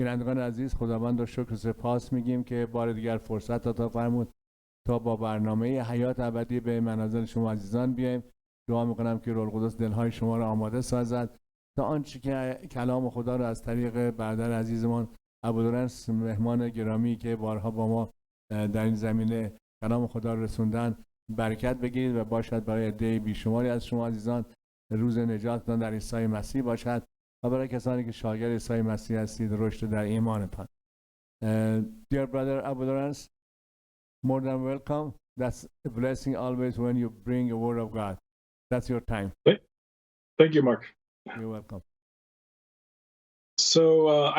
بینندگان عزیز، خداوند را شکر و سپاس میگیم که بار دیگر فرصت عطا فرمود تا با برنامه حیات ابدی به منازل شما عزیزان بیایم. دعا میکنم که روح القدس دلهای شما را آماده سازد تا آنچه که کلام خدا را از طریق برادر عزیزمان ابوالرنس مهمان گرامی که بارها با ما در این زمینه کلام خدا را رسوندن برکت بگیرید و باشد برای عده بیشماری از شما عزیزان روز نجاتتان در عیسی مسیح باشد و برای کسانی که شاگرد عیسی مسیح هستید رشد در ایمانتان. Dear brother Abdullah, more than welcome. That's a blessing always when you bring a word of God. That's your time. Thank you, Mark. You're welcome. So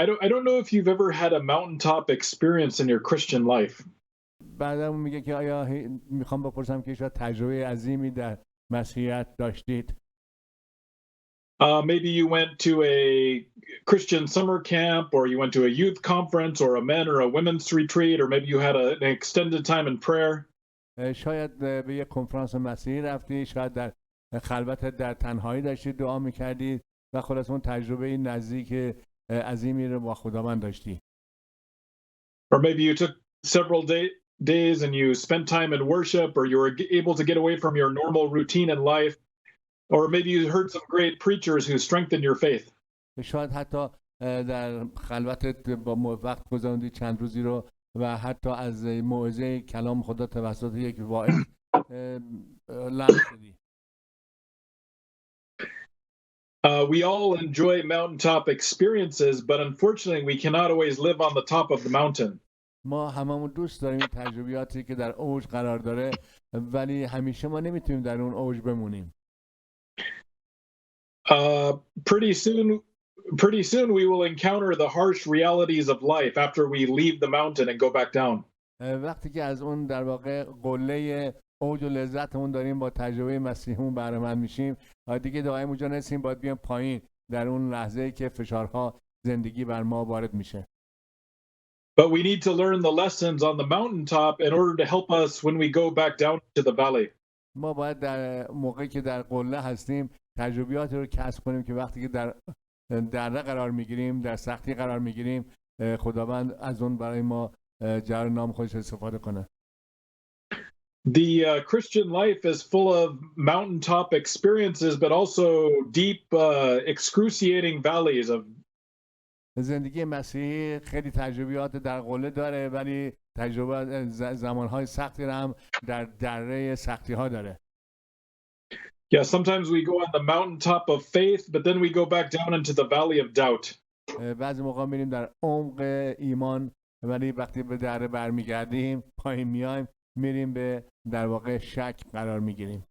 I don't know if you've ever had a mountaintop experience in your Christian life. بعدم میگه که آیا میخوام بپرسم که شاید تجربه عظیمی در مسیحیت داشتید. Maybe you went to a Christian summer camp, or you went to a youth conference, or a men or a women's retreat, or maybe you had an extended time in prayer. شاید به یک کنفرانس مسیحی رفتی، شاید در خلوت در تنهایی داشتی دعا میکردی و خلاص اون تجربه نزدیک عظیمی رو با خداوند داشتی. Or maybe you took several days and you spent time in worship, or you were able to get away from your normal routine in life. Or maybe you heard some great preachers who strengthened your faith. شاید حتی در خلوتت با وقت گذروندی چند روزی رو و حتی از موعظه کلام خدا توسط یک واعظ لمس شدی. We all enjoy mountaintop experiences, but unfortunately we cannot always live on the top of the mountain. ما هممون دوست داریم تجربیاتی که در اوج قرار داره، ولی همیشه ما نمیتونیم در اون اوج بمونیم. Pretty soon we will encounter the harsh realities of life after we leave the mountain and go back down. وقتی که از اون در واقع قله اوج و لذتمون داریم با تجربه مسیحمون بهره مند میشیم، دیگه دائم اونجا نرسیم، باید بیام پایین در اون لحظه‌ای که فشارها زندگی بر ما وارد میشه. But we need to learn the lessons on the mountaintop in order to help us when we go back down to the valley. ما باید در موقعی که در قله هستیم تجربیاتی رو کسب کنیم که وقتی که در دره قرار میگیریم، در سختی قرار میگیریم، خداوند از اون برای ما جلال نام خودش استفاده کنه. The Christian life is full of mountaintop experiences, but also deep, excruciating valleys of. زندگی مسیحی خیلی تجربیات در قله داره، ولی تجربه زمانهای سختی رو هم در دره سختی ها داره. Yeah, sometimes we go on the mountaintop of faith, but then we go back down into the valley of doubt. بعضی موقع میریم در عمق ایمان، ولی وقتی به دره برمیگردیم پایین میایم، میریم به در واقع شک قرار میگیریم.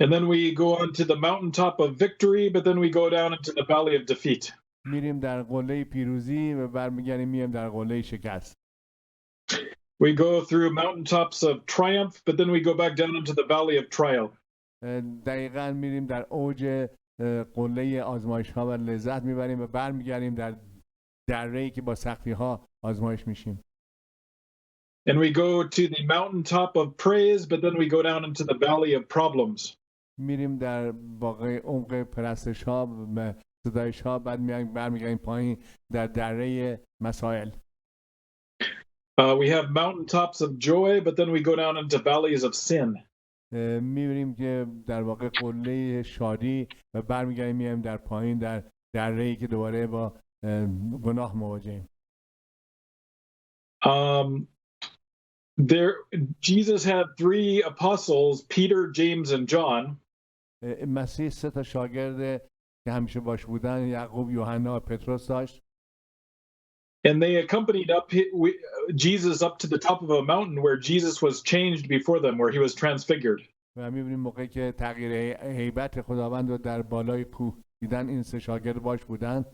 And then we go on to the mountaintop of victory, but then we go down into the valley of defeat. میریم در قله پیروزی و برمیگردیم میایم در قله شکست. We go through mountaintops of triumph, but then we go back down into the valley of trial. دقیقاً میریم در اوج قله آزمایش ها و لذت میبریم و برمیگردیم در دره‌ای که با سختی ها آزمایش میشیم. And we go to the mountaintop of praise, but then we go down into the valley of problems. میریم در واقع عمق پرستش ها و ستایش ها، بعد برمیگردیم پایین در دره مسائل. We have mountaintops of joy, but then we go down into valleys of sin. میبینیم که در واقع قله شادی و برمیگردیم میایم در پایین در دره‌ای که دوباره با گناه مواجهیم. Jesus had three apostles, Peter, James, and John. مسیح سه تا شاگرد که همیشه باش بودن، یعقوب، یوحنا و پتروس داشت. And they accompanied Jesus up to the top of a mountain where Jesus was changed before them, where he was transfigured. و می‌بینیم موقعی که تغییر هیبت خداوند رو در بالای کوه دیدن، این سه شاگرد باش بودن.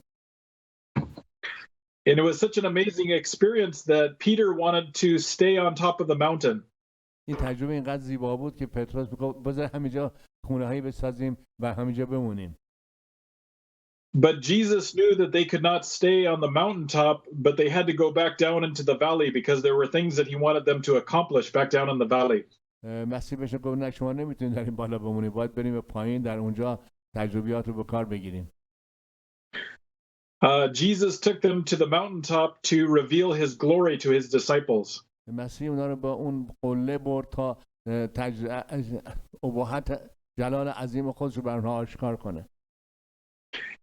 And it was such an amazing experience that Peter wanted to stay on top of the mountain. این تجربه اینقدر زیبا بود که پتروس میگفت بذار همینجا خونه‌هایی بسازیم و همینجا بمونیم. But Jesus knew that they could not stay on the mountaintop, but they had to go back down into the valley because there were things that he wanted them to accomplish back down in the valley. مسیح بهش گفت نه شما نمیتونید در این بالا بمونید، باید بریم پایین در اونجا تجربیات رو به کار بگیریم. Jesus took them to the mountaintop to reveal his glory to his disciples. مسیح اونا رو با اون قله برد تا ابهت جلال عظیم خودش رو بر اونها آشکار کنه.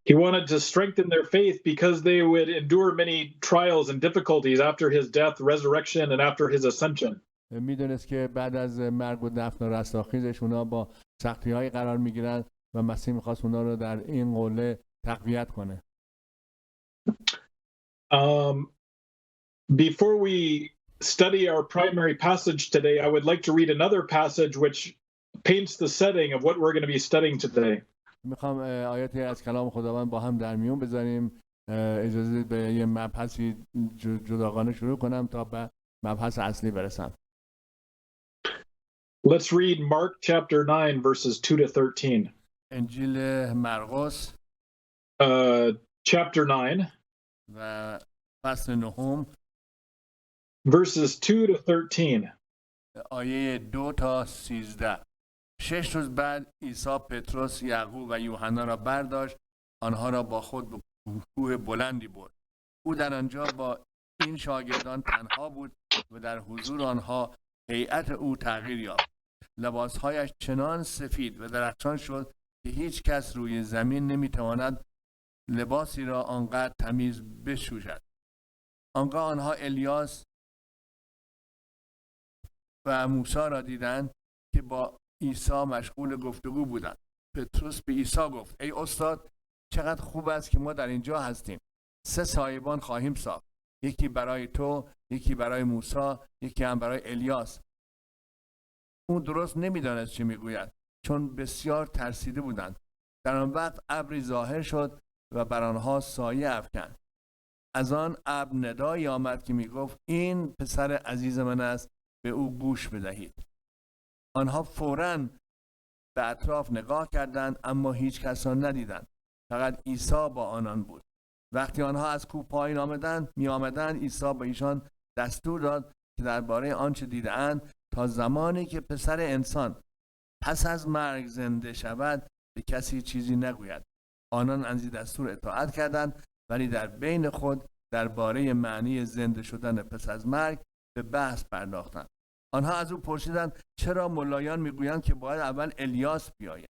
He wanted to strengthen their faith because they would endure many trials and difficulties after his death, resurrection, and after his ascension. میدونست که بعد از مرگ و دفن و رستاخیزش اونا با سختی‌های قرار میگیرن و مسیح میخواست اونا رو در این قله تقویت کنه. Before we study our primary passage today, I would like to read another passage which paints the setting of what we're going to be studying today. میخوام آیاتی از کلام خداوند با هم در میون بذاریم. اجازه به یه مبحثی جداگانه شروع کنم تا به مبحث اصلی برسم. Let's read Mark chapter 9 verses 2 to 13. انجیل مرقس Chapter 9 و فصل 9 verses 2 to 13. آیه 2 تا 13. 6 روز بعد عیسی پتروس، یعقوب و یوحنا را برداشت، آنها را با خود به کوه بلندی برد. او در آنجا با این شاگردان تنها بود و در حضور آنها هیئت او تغییر یافت. لباسهایش چنان سفید و درخشان شد که هیچ کس روی زمین نمیتواند لباسی را آنقدر تمیز بشوید. آنگاه آنها الیاس و موسی را دیدند که با عیسی مشغول گفتگو بودند. پتروس به عیسی گفت: ای استاد، چقدر خوب است که ما در اینجا هستیم. 3 سایبان خواهیم ساخت، یکی برای تو، یکی برای موسی، یکی هم برای الیاس. او درست نمیدانست چه میگوید، چون بسیار ترسیده بودند. در آن وقت ابری ظاهر شد و بر آنها سایه افکند. از آن ابر ندایی آمد که میگفت: این پسر عزیز من است، به او گوش بدهید. آنها فوراً به اطراف نگاه کردند، اما هیچ کس را ندیدند. فقط عیسی با آنان بود. وقتی آنها از کوه پایین آمدند، عیسی به ایشان دستور داد که درباره آنچه دیده‌اند تا زمانی که پسر انسان پس از مرگ زنده شود به کسی چیزی نگوید. آنان از این دستور اطاعت کردند، ولی در بین خود درباره معنی زنده شدن پس از مرگ به بحث پرداختند. آنها از او پرسیدند: چرا ملایان میگویند که باید اول الیاس بیاید؟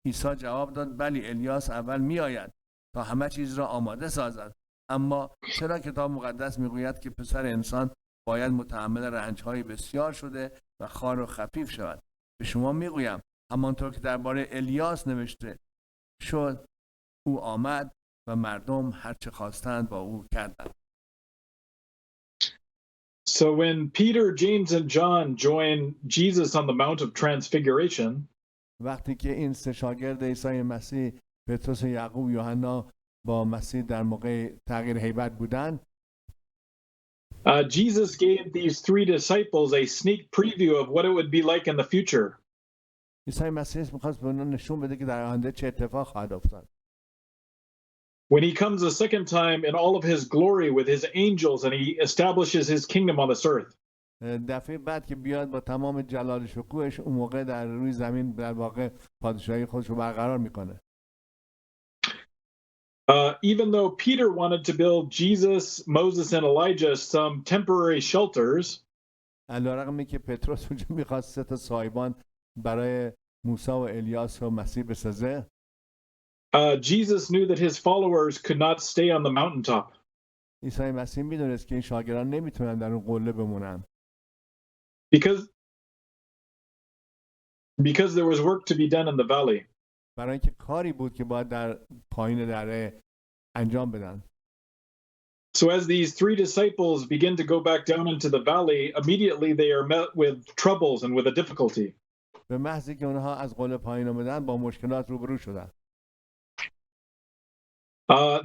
عیسی جواب داد: بلی، الیاس اول میآید تا همه چیز را آماده سازد. اما چرا کتاب مقدس میگوید که پسر انسان باید متحمل رنج‌های بسیار شده و خوار و خفیف شود؟ به شما میگویم همانطور که درباره الیاس نوشته شد، او آمد و مردم هر چه خواستند با او کردند. So when Peter, James, and John join Jesus on the Mount of Transfiguration, وقتی که این 3 شاگرد عیسی مسیح، پتروس، یعقوب، یوحنا با مسیح در موقع تغییر هیبت بودند، Jesus gave these 3 disciples a sneak preview of what it would be like in the future. عیسی مسیح می‌خواست به اونها نشون بده که در آینده چه اتفاق خواهد افتاد. When he comes a second time in all of his glory with his angels and he establishes his kingdom on this earth. دفعه بعد که بیاد با تمام جلال و شکوهش، اون موقع در روی زمین در واقع پادشاهی خودش رو برقرار میکنه. Even though Peter wanted to build Jesus, Moses, and Elijah some temporary shelters, علیرغمی که پتروس اونجا میخواست 3 تا سایبان برای موسی و الیاس و مسیح بسازه، Jesus knew that his followers could not stay on the mountaintop. عیسی مسیح میدونست که این شاگردان نمیتونن در اون قله بمونن. Because there was work to be done in the valley. برای اینکه کاری بود که باید در پایین دره انجام بدن. So as these 3 disciples begin to go back down into the valley, immediately they are met with troubles and with a difficulty. به محضی که اونها از قله پایین آمدن با مشکلات روبرو شدن.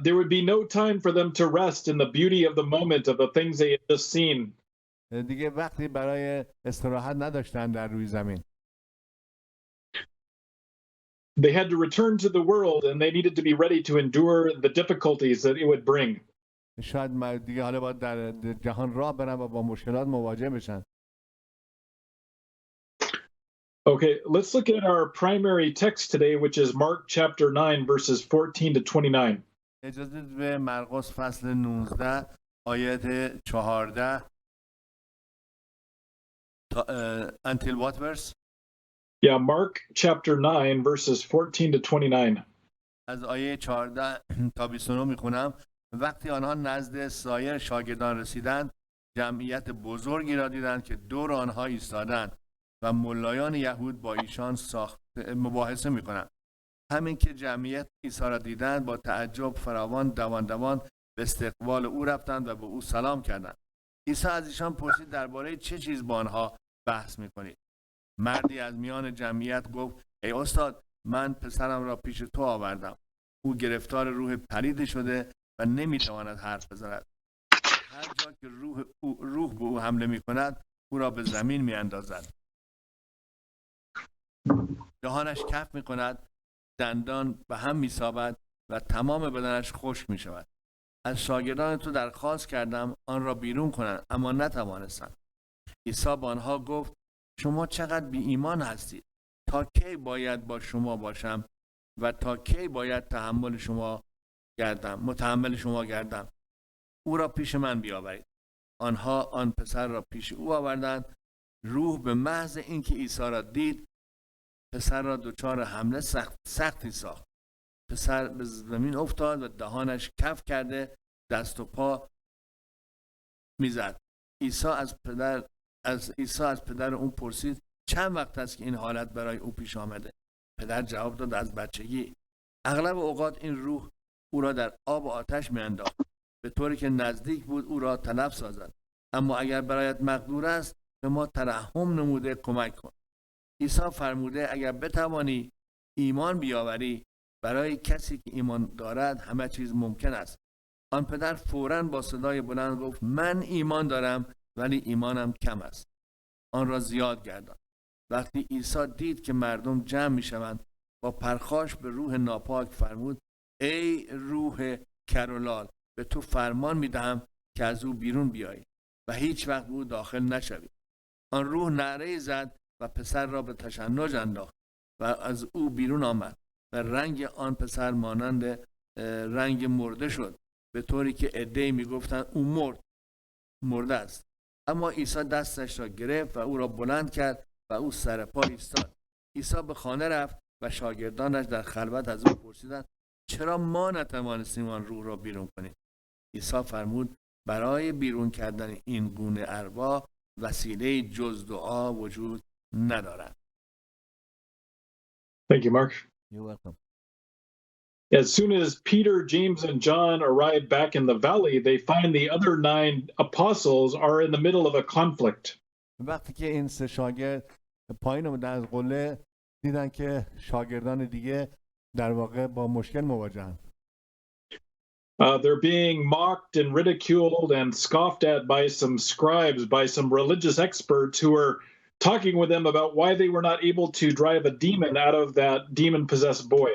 There would be no time for them to rest in the beauty of the moment of the things they had just seen. دیگه وقتی برای استراحت نداشتن در روی زمین. They had to return to the world and they needed to be ready to endure the difficulties that it would bring. شاید دیگه حالا باید در جهان راه برن و با مشکلات مواجه بشن. Okay, let's look at our primary text today, which is Mark chapter 9 verses 14 to 29. اجازه بدید به مرقس فصل 19 آیت 14 until what verse؟ Yeah, Mark chapter 9, verses 14 to 29. از آیه 14 تا 29 میخونم. وقتی آنها نزد سایر شاگردان رسیدند، جمعیت بزرگی را دیدند که دور آنها ایستادند و ملایان یهود با ایشان مباحثه میکنند. همین که جمعیت عیسی را دیدند، با تعجب فراوان دوان دوان به استقبال او رفتند و به او سلام کردند. عیسی از ایشان پرسید درباره چه چیز با آنها بحث میکنید؟ مردی از میان جمعیت گفت ای استاد، من پسرم را پیش تو آوردم. او گرفتار روح پلید شده و نمیتواند حرف بزند. هر جا که روح به او حمله میکند، او را به زمین میاندازد. دهانش کف میکند، دندان به هم میسابد و تمام بدنش خشک میشود. از شاگردان تو درخواست کردم آن را بیرون کنند، اما نتوانستند. عیسی با آنها گفت شما چقدر بی ایمان هستید. تا کی باید با شما باشم و تا کی باید متحمل شما گردم؟ او را پیش من بیاورید. آنها آن پسر را پیش او آوردند. روح به محض اینکه عیسی را دید، پسر را دچار حمله سختی ساخت. پسر به زمین افتاد و دهانش کف کرده دست و پا میزد. عیسی از پدر اون پرسید چند وقت است که این حالت برای او پیش آمده؟ پدر جواب داد از بچگی. اغلب اوقات این روح او را در آب و آتش میانداخت، به طوری که نزدیک بود او را تلف سازد. اما اگر برایت مقدور است، به ما ترحم نموده کمک کن. عیسی فرموده اگر بتوانی ایمان بیاوری، برای کسی که ایمان دارد همه چیز ممکن است. آن پدر فوراً با صدای بلند گفت من ایمان دارم، ولی ایمانم کم است. آن را زیاد گردان. وقتی عیسی دید که مردم جمع می شوند، با پرخاش به روح ناپاک فرمود ای روح کرولال، به تو فرمان می دهم که از او بیرون بیایی و هیچ وقت به او داخل نشوی. آن روح نعره زد و پسر را به تشنج انداخت و از او بیرون آمد و رنگ آن پسر مانند رنگ مرده شد، به طوری که عده‌ای میگفتند او مرده است. اما عیسی دستش را گرفت و او را بلند کرد و او سر پا ایستاد. عیسی به خانه رفت و شاگردانش در خلوت از او پرسیدند چرا ما نتوانستیم آن روح را بیرون کنیم؟ عیسی فرمود برای بیرون کردن این گونه ارواح وسیله جز دعا وجود ندارد. Thank you, Mark. You're welcome. As soon as Peter, James, and John arrive back in the valley, they find the other 9 apostles are in the middle of a conflict. وقتی که این سه شاگرد پایین اومدن از قله، دیدن که شاگردان دیگه در واقع با مشکل مواجهن. They're being mocked and ridiculed and scoffed at by some scribes, by some religious experts who are talking with them about why they were not able to drive a demon out of that demon-possessed boy.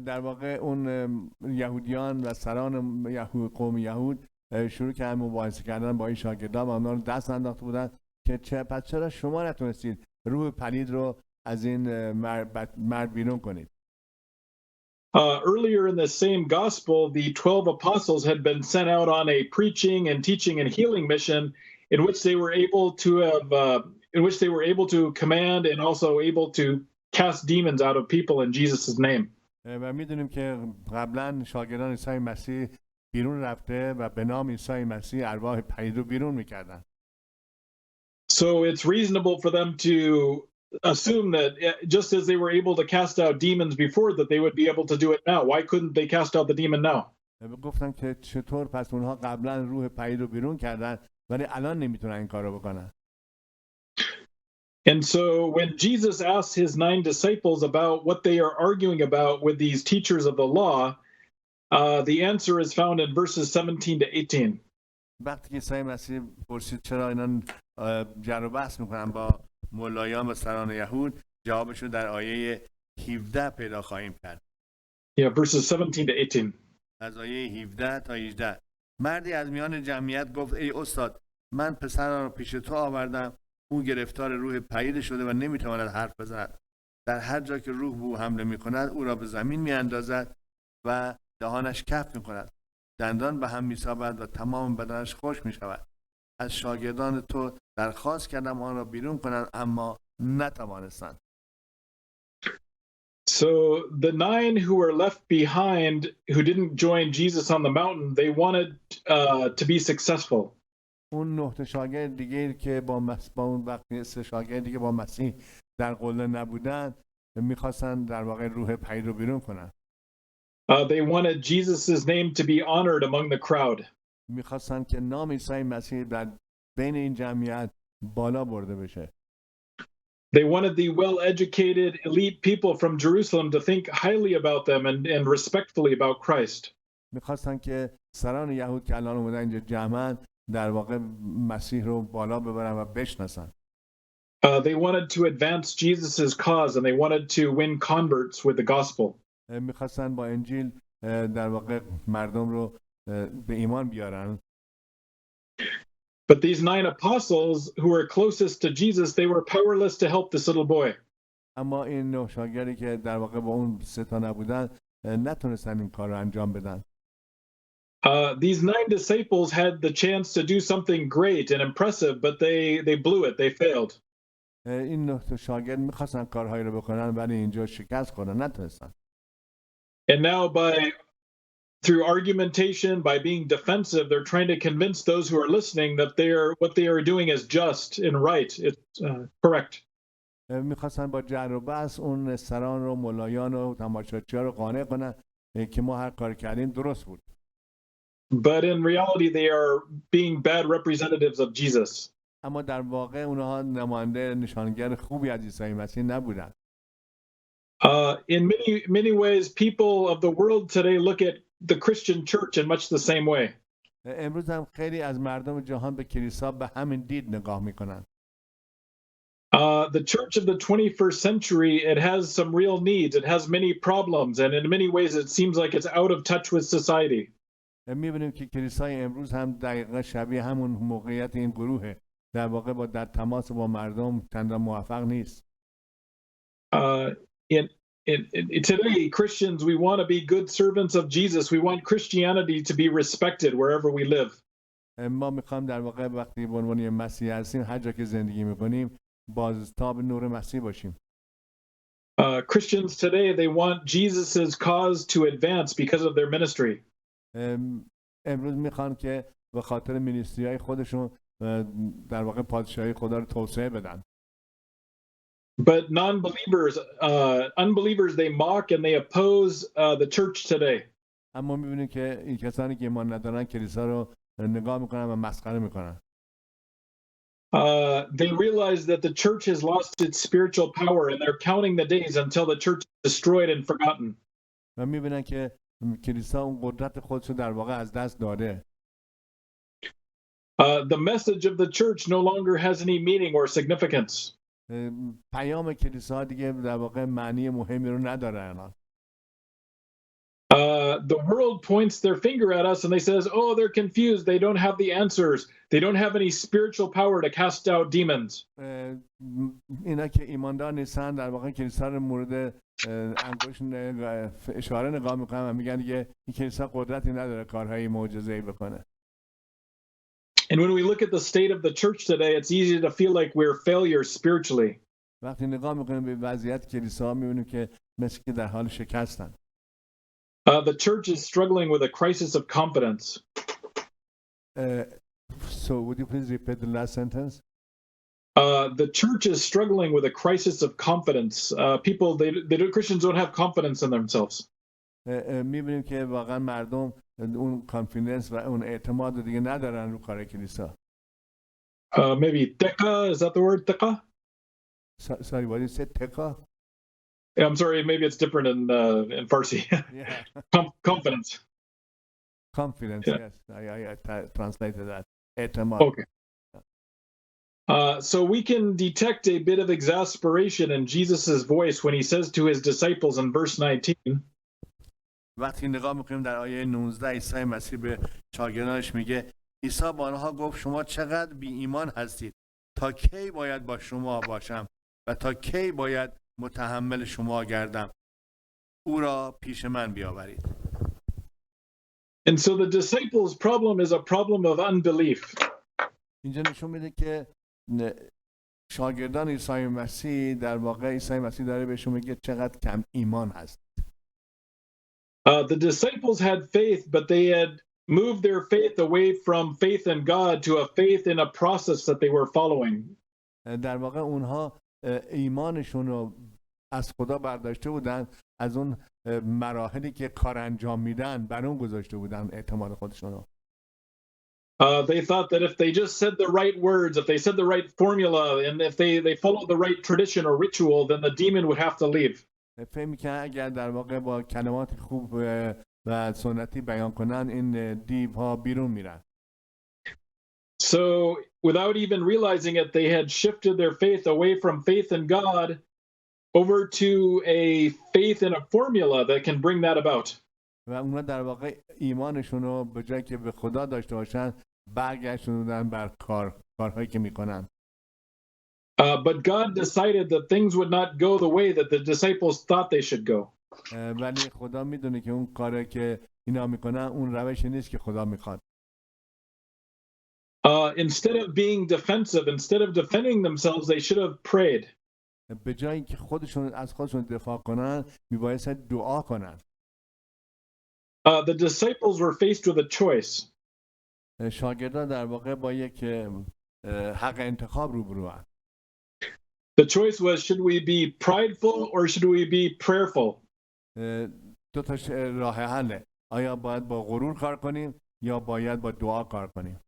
در واقع اون یهودیان و سران قوم یهود شروع کردن مباحثه کردن با این شاگردان و اونا رو دست انداخته بودن که پس چرا شما نتونستید روح پلید رو از این مرد بیرون کنید؟ Earlier in the same gospel, the 12 apostles had been sent out on a preaching and teaching and healing mission in which they were able to command and also able to cast demons out of people in Jesus' name. و میدونیم که قبلا شاگردان عیسی مسیح بیرون رفته و به نام عیسی مسیح ارواح پلید رو بیرون میکردن. So it's reasonable for them to assume that just as they were able to cast out demons before, that they would be able to do it now. Why couldn't they cast out the demon now? گفتن که چطور پس اونها قبلا روح پلید رو بیرون کردن ولی الان نمیتونن این کارو بکنن. And so when Jesus asked his 9 disciples about what they are arguing about with these teachers of the law, the answer is found in verses 17 to 18. وقتی که عیسی مسیح پرسید چرا اینا جر و بحث میکنن با ملایان و سران یهود، جوابش رو در آیه 17 پیدا خواهیم کرد. Yeah, verses 17 to 18. از آیه 17 تا 18. مردی از میان جمعیت گفت ای استاد، من پسرم را پیش تو آوردم. او گرفتار روح پلید شده و نمیتواند حرف بزند. در هر جا که روح به او حمله میکند او را به زمین میاندازد و دهانش کف می‌کند، دندان به هم می‌سابد و تمام بدنش خشک می‌شود. از شاگردان تو درخواست کردم آن را بیرون کنند اما نتوانستند. So the 9 who were left behind, who didn't join Jesus on the mountain, they wanted to be successful. اون 9 شاگرد دیگه که با اون وقتی 3 شاگردی که با مسیح در قله نبودن میخواستن در واقع روح پیر رو بیرون کنن. They wanted Jesus' name to be honored among the crowd. میخواستن که نام عیسی مسیح در بین این جمعیت بالا برده بشه. They wanted the well-educated elite people from Jerusalem to think highly about them and respectfully about Christ. میخواستن که سران یهود که الان اومدن اینجا جمعن در واقع مسیح رو بالا ببرن و بشناسن. They wanted to advance Jesus' cause and they wanted to win converts with the gospel. میخواستن با انجیل در واقع مردم رو به ایمان بیارن. But these 9 apostles who were closest to Jesus, they were powerless to help this little boy. اما این 9 شاگردی که در واقع با اون 3 تا نبودن نتونستن این کار رو انجام بدن. These 9 disciples had the chance to do something great and impressive, but they blew it. They failed. این 9 تا شاگرد میخواستن کارهایی رو بکنن ولی اینجا شکست خوردن، نتونستن. And now through argumentation, by being defensive, they're trying to convince those who are listening that what they are doing is just and right. It's correct. میخواستن با جر و بحث اون سران رو، ملایان و تماشاچی‌ها رو قانع کنن که ما هر کار کردیم درست بود. But in reality, they are being bad representatives of Jesus. اما در واقع اونها نماینده نشانگر خوبی از عیسی مسیح نبودن. In many ways, people of the world today look at the Christian church in much the same way. امروز هم خیلی از مردم جهان به کلیسا به همین دید نگاه میکنن. The church of the 21st century, it has some real needs. It has many problems, and in many ways, it seems like it's out of touch with society. میبینیم که کلیسای امروز هم دقیقا شبیه همون موقعیت این گروهه. در واقع با در تماس با مردم چندان موفق نیست. Today, Christians, we want to be good servants of Jesus. We want Christianity to be respected wherever we live. ما میخوام در واقع وقتی به عنوان مسیحی هستیم هر جا که زندگی میکنیم بازتاب نور مسیح باشیم. Christians today, they want Jesus's cause to advance because of their ministry. امروز میخوان که به خاطر مینیستریای خودشون در واقع پادشاهی خدا رو توسعه بدن. But unbelievers, they mock and they oppose the church today. اما میبینیم که این کسانی که ایمان ندارن کلیسا رو نگاه میکنن و مسخره میکنن. They realize that the church has lost its spiritual power and they're counting the days until the church is destroyed and forgotten. و میبینن که کلیسا اون قدرت خودشو در واقع از دست داده. The message of the church no longer has any meaning or significance. پیام کلیسا دیگه در واقع معنی مهمی رو نداره الان. The world points their finger at us and they says, "Oh, they're confused. They don't have the answers. They don't have any spiritual power to cast out demons." اینا که ایماندار نیستن در واقع کلیسا رو مورد انگشت اشاره نگاه میکنن و میگن دیگه این کلیسا قدرتی نداره کارهای معجزه‌ای بکنه. And when we look at the state of the church today, it's easy to feel like we're failures spiritually. وقتی نگاه میکنیم به وضعیت کلیسا میبینیم که مثل که در حال شکستن. The church is struggling with a crisis of confidence. So would you please repeat the last sentence? The church is struggling with a crisis of confidence. Christians don't have confidence in themselves. میبینیم که واقعا مردم اون کانفیدنس و اون اعتماد دیگه ندارن رو کار کلیسا. Maybe teka, is that the word teka? Sorry, what did you say? Teka? I'm sorry, maybe it's different in Farsi. Yeah. Confidence. Confidence, yeah. Yes. I translated that. اعتماد. Okay. So we can detect a bit of exasperation in Jesus's voice when he says to his disciples in verse 19. وقتی نگاه میکنیم در آیه 19 عیسی مسیح به شاگردانش میگه عیسی با آنها گفت شما چقدر بی ایمان هستید، تا کی باید با شما باشم و تا کی باید متحمل شما گردم؟ او را پیش من بیاورید. And so the disciples' problem is a problem of unbelief. اینجا نشون میده که شاگردان عیسی مسیح در واقع عیسی مسیح داره بهشون میگه چقدر کم ایمان هست. The disciples had faith, but they had moved their faith away from faith in God to a faith in a process that they were following. در واقع اونها ایمانشون رو از خدا برداشته بودن، از اون مراحلی که کار انجام میدن بر اون گذاشته بودن اعتماد خودشون رو. They thought that if they just said the right words, if they said the right formula, and if they followed the right tradition or ritual, then the demon would have to leave. فکر می‌کنن اگر در واقع با کلمات خوب و سنتی بیان کنن این دیوها بیرون میرن. So without even realizing it, they had shifted their faith away from faith in God over to a faith in a formula that can bring that about. و اونا در واقع ایمانشون رو به جای که به خدا داشته باشن برگشتوندن بر کارهایی که میکنن. But God decided that things would not go the way that the disciples thought they should go. ولی خدا میدونه که اون کاری که اینا میکنن اون روشی نیست که خدا میخواد. Instead of being defensive, instead of defending themselves, they should have prayed. به جای اینکه خودشون از خودشون دفاع کنن میبایست دعا کنن. The disciples were faced with a choice. شاگردان در واقع با یک حق انتخاب روبروان. The choice was, should we be prideful or should we be prayerful? دو تا راه حله. آیا باید با غرور کار کنیم یا باید با دعا کار کنیم؟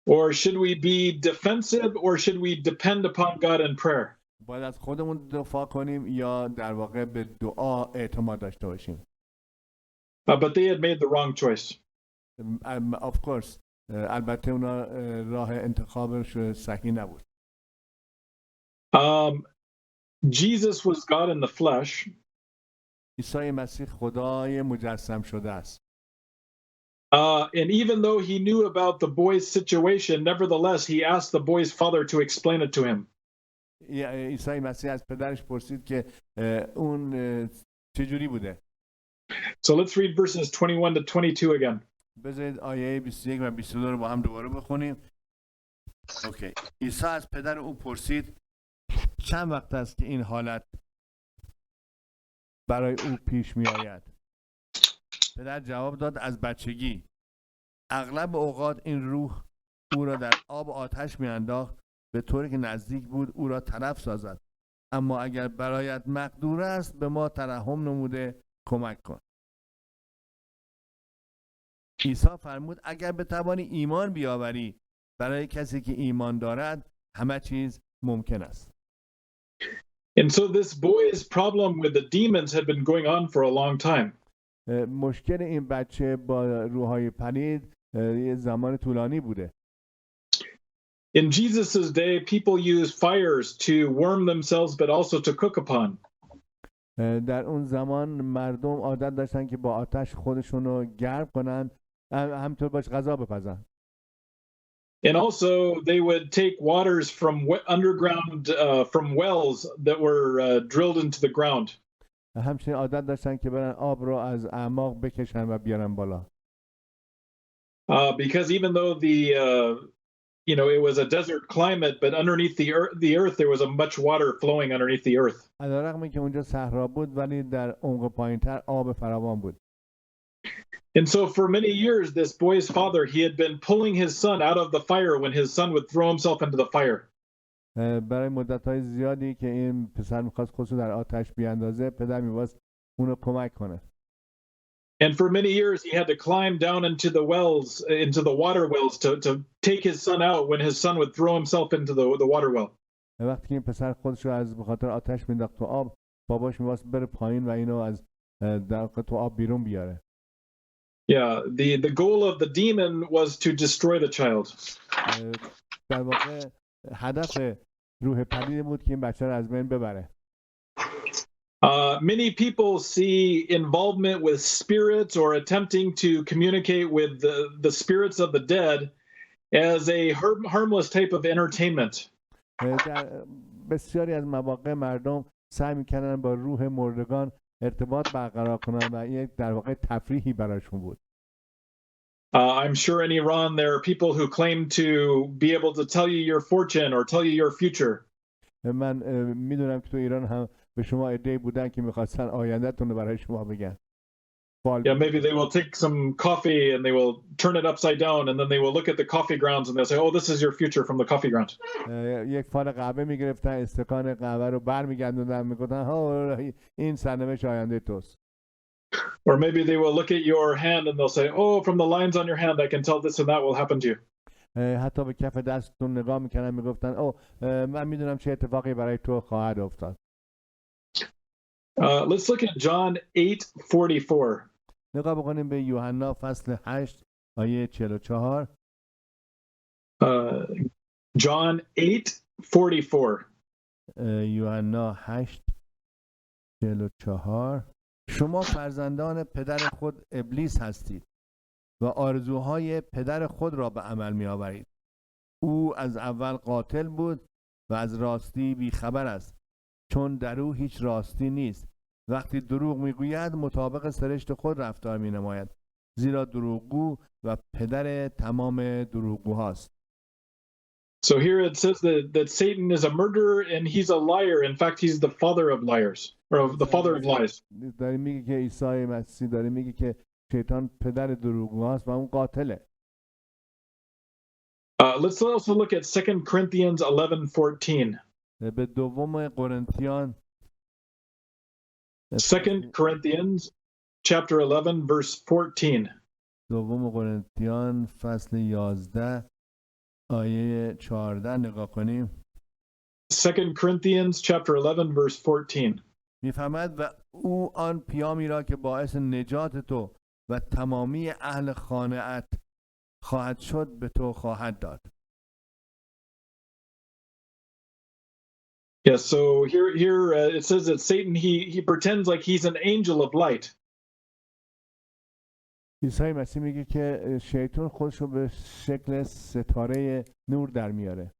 Or should we be defensive or should we depend upon God in prayer? باید از خودمون دفاع کنیم یا در واقع به دعا اعتماد داشته باشیم. But they had made the wrong choice. Of course. البته اونا راه انتخابش صحیح نبود. Jesus was God in the flesh. عیسی مسیح خدای مجسم شده است. And even though he knew about the boy's situation, nevertheless he asked the boy's father to explain it to him. عیسی مسیح از پدرش پرسید که اون چجوری بوده. So let's read verses 21 to 22 again. بذارید آیه 21 و 22 رو با هم دوباره بخونیم. اوکی. عیسی از پدر او پرسید چند وقت است که این حالت برای او پیش می آید؟ پدر جواب داد از بچگی. اغلب اوقات این روح او را در آب و آتش می انداخت به طوری که نزدیک بود او را تلف سازد. اما اگر برایت مقدور است به ما ترحم نموده کمک کن. عیسی فرمود اگر بتوانی ایمان بیاوری برای کسی که ایمان دارد همه چیز ممکن است. And so this boy's problem with the demons had been going on for a long time. مشکل این بچه با روح‌های پلید یه زمان طولانی بوده. In Jesus's day, people used fires to warm themselves but also to cook upon. در اون زمان مردم عادت داشتن که با آتش خودشون رو گرم کنن همینطور باش غذا بپزن. And also they would take waters from underground from wells that were drilled into the ground. همچنین عادت داشتن که برن آب رو از اعماق بکشن و بیارن بالا. Because even though it was a desert climate, but underneath the earth there was a much water flowing underneath the earth. علیرغم اینکه اونجا صحرا بود ولی در عمق پایین‌تر آب فراوان بود. And so for many years this boy's father, he had been pulling his son out of the fire when his son would throw himself into the fire. برای مدت‌های زیادی که این پسر می‌خواست خودش رو در آتش بیاندازه پدر می‌خواست اون رو کمک کنه. And for many years he had to climb down into the wells, into the water wells to take his son out when his son would throw himself into the water well. وقتی که این پسر خودش رو از بخاطر آتش مینداخت تو آب باباش می‌خواست بره پایین و اینو از در تو آب بیرون بیاره. Yeah, the goal of the demon was to destroy the child. در واقع هدف روح پلید بود که این بچه رو از بین ببره. Many people see involvement with spirits or attempting to communicate with the spirits of the dead as a harmless type of entertainment. در بسیاری از مواقع مردم سعی می‌کردن با روح مردگان ارتباط برقرار کنن و یک در واقع تفریحی براشون بود. I'm sure in Iran there are people who claim to be able to tell you your fortune or tell you your future. من میدونم که تو ایران هم به شما عده‌ای بودن که میخواستن آینده‌تون رو برای شما بگن. Yeah, maybe they will take some coffee and they will turn it upside down and then they will look at the coffee grounds and they'll say, oh, this is your future from the coffee ground. یک فال قهوه میگرفتن، استکان قهوه رو برمیگردوندن، میگفتن ها این سرنوشت آینده توست. Or maybe they will look at your hand and they'll say, oh, from the lines on your hand I can tell this and that will happen to you. حتی به کف دستتون نگاه میکنن، میگفتن او من میدونم چه اتفاقی برای تو خواهد افتاد. Let's look at John 8:44. نگاه بکنیم به یوحنا فصل 8 آیه 44. John 8:44. یوحنا 8:44. شما فرزندان پدر خود ابلیس هستید و آرزوهای پدر خود را به عمل می آورید. او از اول قاتل بود و از راستی بیخبر است، چون در او هیچ راستی نیست. وقتی دروغ میگوید مطابق سرشت خود رفتار می نماید، زیرا دروغگو و پدر تمام دروغگوهاست. So here it says that Satan is a murderer and he's a liar. In fact, he's the father of liars, or the father of lies. داره میگه که عیسی مسیح داره میگه که شیطان پدر دروغگوهاست و اون قاتله. Let's also look at 2 Corinthians 11:14. به دوم قرنتیان 2 Corinthians chapter 11 verse 14. دوم قرنتیان فصل 11 آیه 14 نگاه کنیم. 2 Corinthians chapter 11 verse 14. میفهمد و او آن پیامی را که باعث نجات تو و تمامی اهل خانه‌ات خواهد شد به تو خواهد داد. Yeah, so here it says that Satan he pretends like he's an angel of light. عیسی مسیح میگه که شیطان خودش رو به شکل ستاره نور در میاره.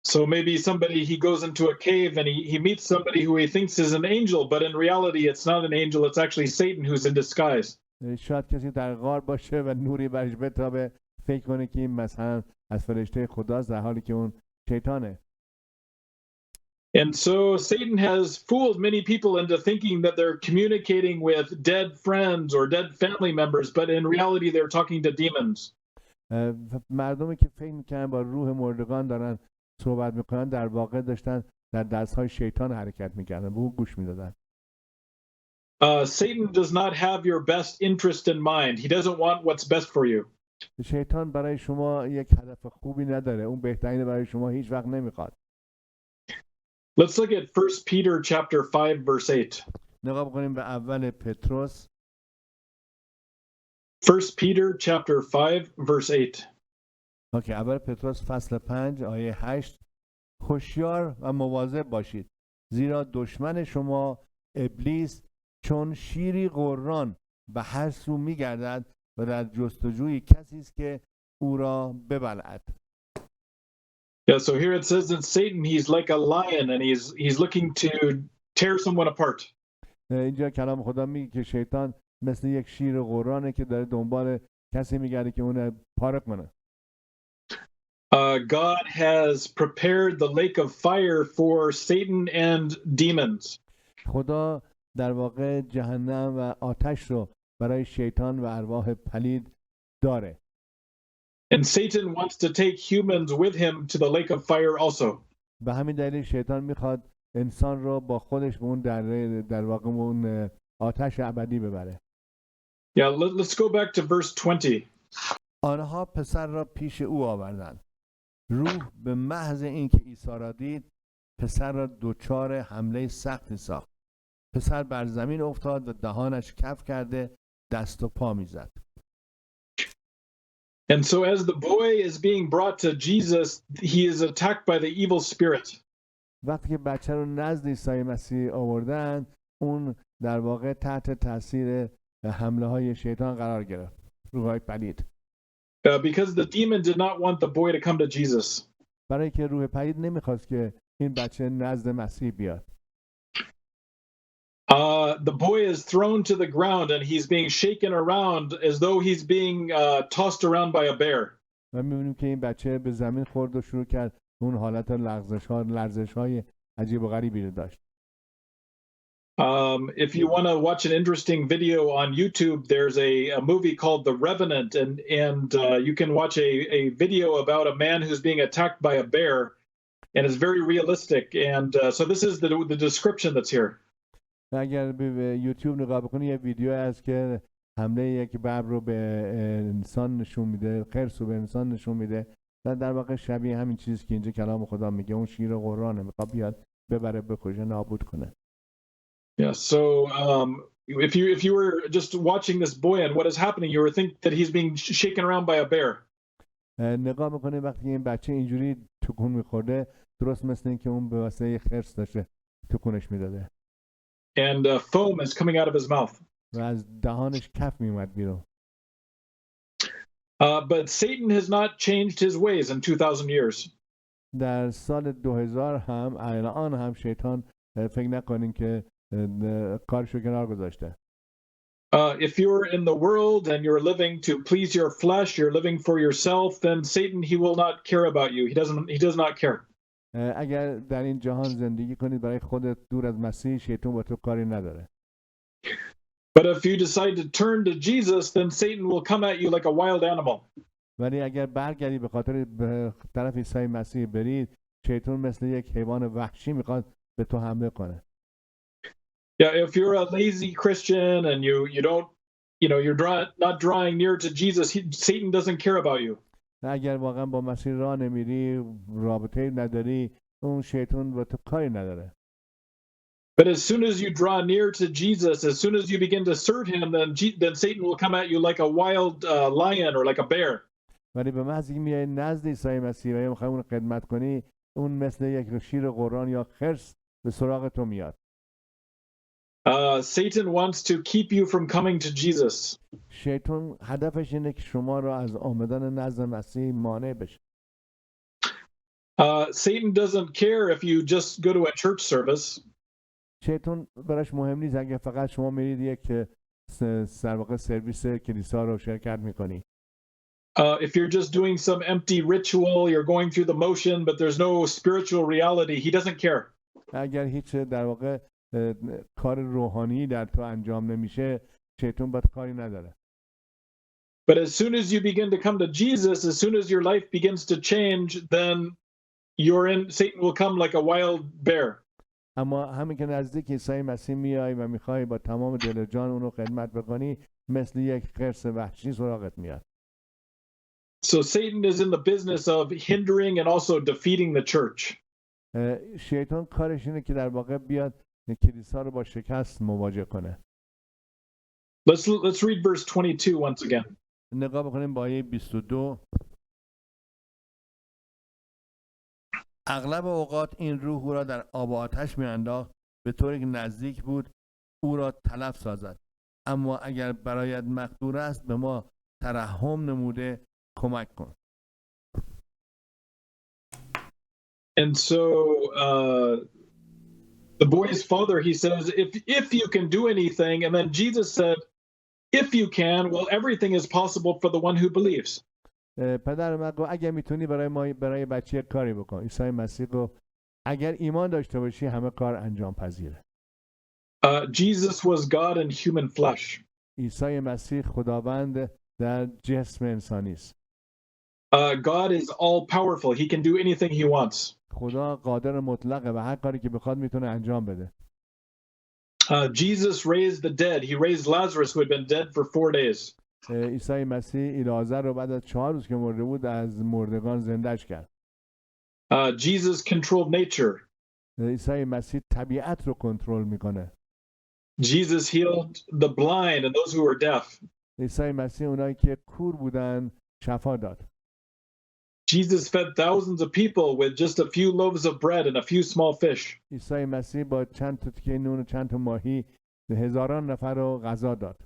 So maybe he goes into a cave and he meets somebody who he thinks is an angel, but in reality it's not an angel, it's actually Satan who's in disguise. شاید کسی در غار باشه و نوری برش بتابه، فکر کنه که این مثلا از فرشته خداست، در حالی که اون شیطانه. And so Satan has fooled many people into thinking that they're communicating with dead friends or dead family members, but in reality they're talking to demons. مردمی که فکر میکنن با روح مردگان دارن صحبت میکنن، در واقع داشتن در دستهای شیطان حرکت میکردن، به او گوش میدادن. Satan does not have your best interest in mind. He doesn't want what's best for you. شیطان برای شما یک هدف خوبی نداره، اون بهترین برای شما هیچ وقت نمیخواد. Let's look at 1 Peter chapter 5 verse 8. نگاه بکنیم به اول پتروس. 1 Peter chapter 5 verse 8. اوکی، اول پتروس فصل 5 آیه 8. هوشیار و مواظب باشید، زیرا دشمن شما ابلیس چون شیری غران به هر سو میگردد و در جستجوی کسی است که او را ببلعد. Yeah, so here it says that Satan, he's like a lion and he's looking to tear someone apart. اینجا کلام خدا میگه که شیطان مثل یک شیر غرانه که داره دنبال کسی میگرده که اون پاره کنه. God has prepared the lake of fire for Satan and demons. خدا در واقع جهنم و آتش رو برای شیطان و ارواح پلید داره. And Satan wants to take humans with him to the lake of fire also. به همین دلیل شیطان میخواد انسان رو با خودش به اون در واقع اون آتش ابدی ببره. Yeah, let's go back to verse 20. آنها پسر را پیش او آوردند. روح به محض اینکه عیسی را دید، پسر را دچار حمله سختی ساخت. پسر بر زمین افتاد و دهانش کف کرده دست و پا میزد. And so as the boy is being brought to Jesus, he is attacked by the evil spirit. وقتی که بچه رو نزد عیسی مسیح آوردن، اون در واقع تحت تاثیر حمله های شیطان قرار گرفت. روح‌های پلید. Because the demon did not want the boy to come to Jesus. برای که روح پلید نمیخواست که این بچه نزد مسیح بیاد. The boy is thrown to the ground and he's being shaken around as though he's being tossed around by a bear. و می‌بینیم که این بچه به زمین خورد و شروع کرد اون حالت لرزش‌های عجیب و غریبی رو داشت. If you want to watch an interesting video on YouTube, there's a movie called The Revenant, and you can watch a video about a man who's being attacked by a bear, and it's very realistic. And so this is the description that's here. اگر به یوتیوب نگاه بکنی یه ویدیو هست که حمله یک ببر رو به انسان نشون میده، خرس رو به انسان نشون میده و در واقع شبیه همین چیزی که اینجا کلام خدا میگه، اون شیر قرآنه، میخواد بیاد ببره بکشه نابود کنه. Yeah, so if you were just watching this boy and what is happening, you would think that he's being shaken around by a bear. نگاه میکنه وقتی این بچه اینجوری تکون میخورده درست مثل این که اون به واسه خرس داشته تکونش میداده. And foam is coming out of his mouth. و از دهانش کف میومد بیرون. But Satan has not changed his ways in 2000 years. در سال 2000 هم الان هم شیطان فکر نکنین که کارشو کنار گذاشته. If you're in the world and you're living to please your flesh, you're living for yourself, then Satan, he will not care about you. He does not care. اگر در این جهان زندگی کنید برای خودت دور از مسیح، شیطان با تو کاری نداره. But if you decide to turn to Jesus, then Satan will come at you like a wild animal. ولی اگر برگردی به خاطر به طرف عیسی مسیح برید، شیطان مثل یک حیوان وحشی میخواد به تو حمله کنه. Yeah, if you're a lazy Christian and you don't, you're not drawing near to Jesus, Satan doesn't care about you. اگر واقعا با مسیح راه نمیری، رابطه نداری، اون شیطان با تو کاری نداره. But as soon as you draw near to Jesus, as soon as you begin to serve him, then Satan will come at you like a wild lion or like a bear. ولی به محض اینکه میای نزد عیسی مسیح و میخوای اون خدمت کنی، اون مثل یک شیر قرآن یا خرس به سراغ تو میاد. Satan wants to keep you from coming to Jesus. شیطان هدفش اینه که شما رو از آمدن نزد مسیح مانع بشه. Satan doesn't care if you just go to a church service. شیطان براش مهم نیست اگه فقط شما میرید یک در واقع سرویس کلیسا رو شرکت میکنی. If you're just doing some empty ritual, you're going through the motion, but there's no spiritual reality, he doesn't care. اگر هیچ در واقع کار روحانی در تو انجام نمیشه، شیطان باید کاری نداره. But as soon as you begin to come to Jesus, as soon as your life begins to change, then Satan will come like a wild bear. اما همین که نزدیک عیسی مسیح میای و میخوای با تمام دل و جان اونو خدمت بکنی، مثل یک خرس وحشی سراغت میاد. So Satan is in the business of hindering and also defeating the church. شیطان کارش اینه که در واقع بیاد کلیسا رو با شکست مواجه کنه. Let's read verse 22 once again. نگاه بکنیم با آیه 22. اغلب اوقات این روح او را در آب و آتش میانداخت به طوری که نزدیک بود او را تلف سازد. اما اگر برایت مقدور است به ما ترحم نموده کمک کن. And so the boy's father, he says, if you can do anything, and then Jesus said, if you can, well, everything is possible for the one who believes. پدر من گفت اگر میتونی برای بچه کاری بکن. عیسی مسیح گفت اگر ایمان داشته باشی همه کار انجام پذیره. Jesus was God in human flesh. عیسی مسیح خداوند در جسم انسانی است. God is all powerful. He can do anything he wants. خدا قادر مطلقه و هر کاری که بخواد میتونه انجام بده. Jesus raised the dead. He raised Lazarus who had been dead for 4 days. عیسی مسیح لازر رو بعد از 4 روز که مرده بود از مردگان زندهش کرد. Jesus controlled nature. عیسی مسیح طبیعت رو کنترل میکنه. Jesus healed the blind and those who were deaf. عیسی مسیح اونایی که کور بودن شفا داد. Jesus fed thousands of people with just a few loaves of bread and a few small fish. عیسی مسیح با چند تا تکه نون و چند تا ماهی هزاران نفر رو غذا داد.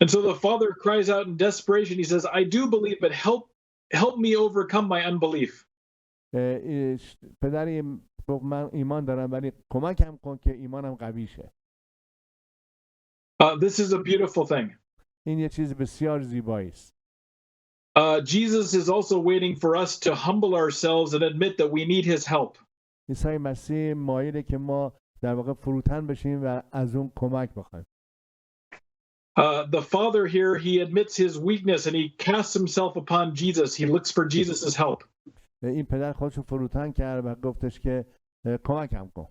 And so the father cries out in desperation. He says, I do believe, but help me overcome my unbelief. پدر گفت من ایمان دارم ولی کمکم کن که ایمانم قوی شه. This is a beautiful thing. این یه چیز بسیار زیبایی است. Jesus is also waiting for us to humble ourselves and admit that we need his help. عیسی مسیح مایله که ما در واقع فروتن بشیم و از اون کمک بخوایم. The Father here, he admits his weakness and he casts himself upon Jesus. He looks for Jesus' help. این پدر خودشو فروتن کرد و گفتش که کمکم کن.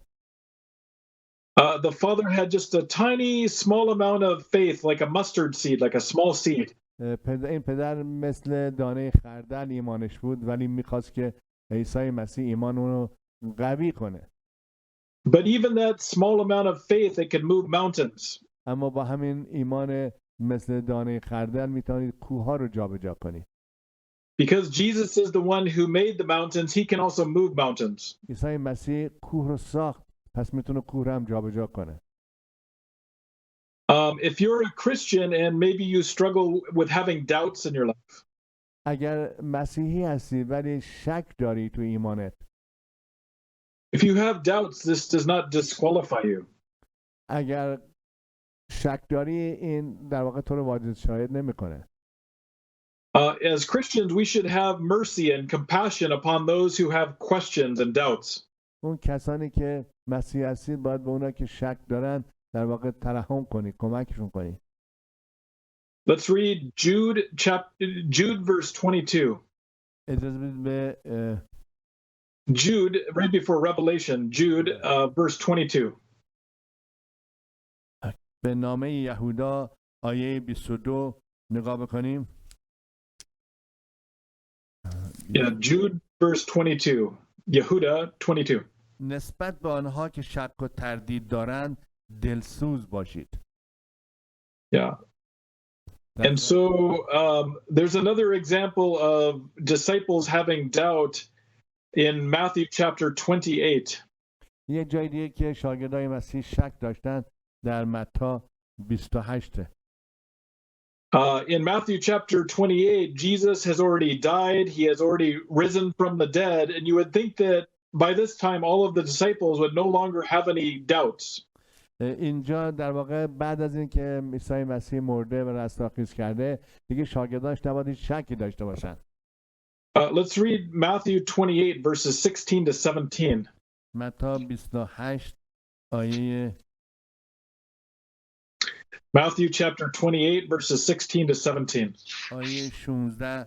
The Father had just a tiny, small amount of faith, like a mustard seed, like a small seed. این پدر مثل دانه خردل ایمانش بود ولی میخواست که عیسی مسیح ایمان اونو قوی کنه. But even that small amount of faith, it can move mountains. اما با همین ایمان مثل دانه خردل میتونید کوه‌ها رو جابجا کنید. Because Jesus is the one who made the mountains, he can also move mountains. عیسی مسیح کوه رو ساخت، پس میتونه کوه رو هم جابجا کنه. If you're a Christian and maybe you struggle with having doubts in your life, اگر مسیحی هستی ولی شک داری تو ایمانت، if you have doubts, this does not disqualify you. اگر شک داری این در واقع تو رو واجد شاهد نمیکنه. As Christians, we should have mercy and compassion upon those who have questions and doubts. اون کسانی که مسیحی هستید باید به اونا که شک دارن در واقع ترحم کنی، کمکشون کنی. Let's read Jude verse 22. اجازه بدید به Jude, right before Revelation, Jude verse 22. به نامه یهودا آیه 22 نگاه بکنیم. Yeah, Jude verse 22. Yehuda 22. نسبت به آنها که شک و تردید دارند دلسوز باشید. Yeah. And so there's another example of disciples having doubt in Matthew chapter 28. یه جای دیگه که شاگردای مسیح شک داشتن در متی 28. In Matthew chapter 28, Jesus has already died. He has already risen from the dead. And you would think that by this time, all of the disciples would no longer have any doubts. اینجا در واقع بعد از این که عیسی مسیح مرده و رستاخیز کرده دیگه شاگرداش نباید هیچ شکی داشته باشن. Let's read Matthew 28 verses 16 to 17. متی 28 آیه Matthew chapter 28 verses 16 to 17. آیه 16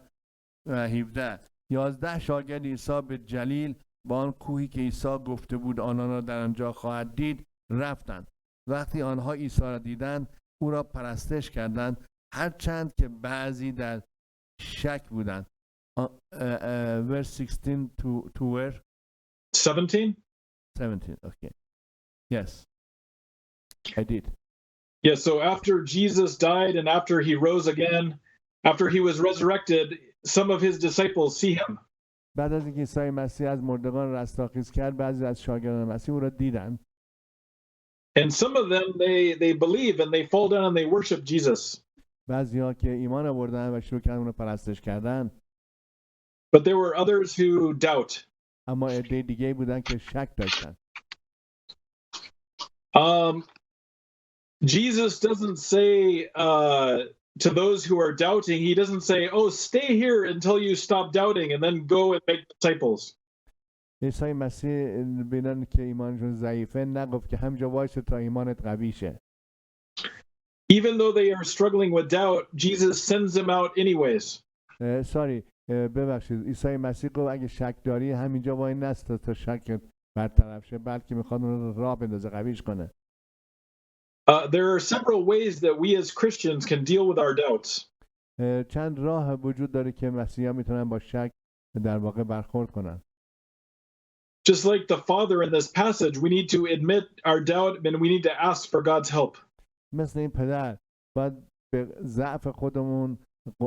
و 17. 11 شاگرد عیسی به جلیل با آن کوهی که عیسی گفته بود آنان را در آنجا خواهد دید رفتند. وقتی آنها عیسی را دیدند او را پرستش کردند هرچند که بعضی در شک بودند. Verse 16 to where? 17? 17, okay. Yes, I did. Yeah, so after Jesus died and after he rose again, after he was resurrected, some of his disciples see him. بعد از اینکه عیسی مسیح از مردگان رستاخیز کرد بعضی از شاگردان مسیح او را دیدند. And some of them, they believe and they fall down and they worship Jesus. بعضی‌ها که ایمان آوردن و شروع کردن اون رو پرستش کردن. But there were others who doubt. اما عده دیگه بودن که شک داشتن. Jesus doesn't say to those who are doubting, he doesn't say, oh, stay here until you stop doubting and then go and make disciples. عیسی مسیح بینن که ایمانشون ضعیفه نگفت که همجا وایسه تا ایمانت قوی شه. Even though they are struggling with doubt, Jesus sends them out anyways. ببخشید عیسی مسیح گفت اگه شک داری همینجا وای نست تا شک برطرف شه بلکه میخواد اون رو راه بندازه قویش کنه. There are several ways that we as Christians can deal with our doubts. چند راه وجود داره که مسیحیان میتونن با شک در واقع برخورد کنن. Just like the Father in this passage, we need to admit our doubt and we need to ask for God's help. مثل این پدر باید به ضعف خودمون